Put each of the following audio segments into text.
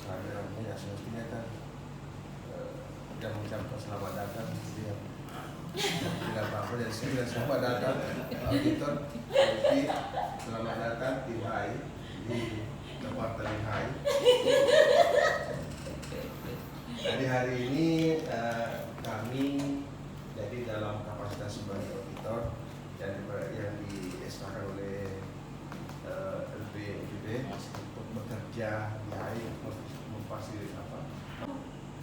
kehadirannya ya semestinya kan yang mengucapkan selamat datang dia tidak apa-apa jadi saya bilang selamat datang auditor Fisip, selamat datang tim HI di departemen HI. Jadi hari ini kami jadi dalam kapasitas sebagai auditor yang diesahkan oleh LPUD untuk bekerja di HI memfasilitasi apa?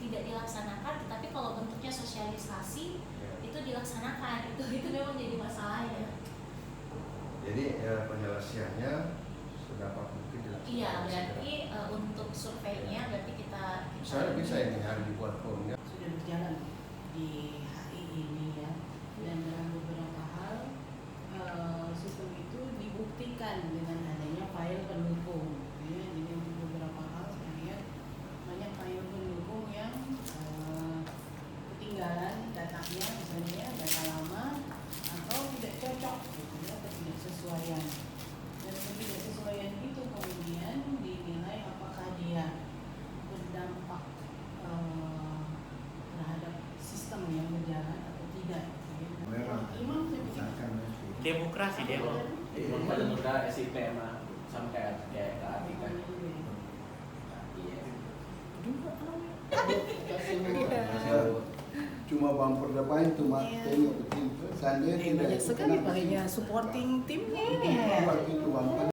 Tidak dilaksanakan, tetapi kalau bentuknya sosialisasi itu dilaksanakan, itu memang jadi masalahnya. Jadi penyelesaiannya sedapat mungkin dilaksanakan. Iya, berarti untuk surveinya berarti kita saya bisa ini hari dibuat formnya. Sudah berjalan di HI ini ya, dan dalam beberapa hal sistem itu dibuktikan dengan adanya file pendukung. Ya, jadi untuk beberapa hal saya lihat banyak file pendukung yang ketinggalan datanya, misalnya data lama atau tidak cocok, gitu ya, ketidaksesuaian. Dan ketidaksesuaian itu kemudian dinilai apakah dia berdampak terhadap sistem yang berjalan atau tidak. Demokrasi dia loh. Pada muda SIP sama kayak arti kan. Cuma bumper depan cuma tengok betul. Seandainya tidak banyak sekali pakainya supporting timnya ini. Waktu itu bumper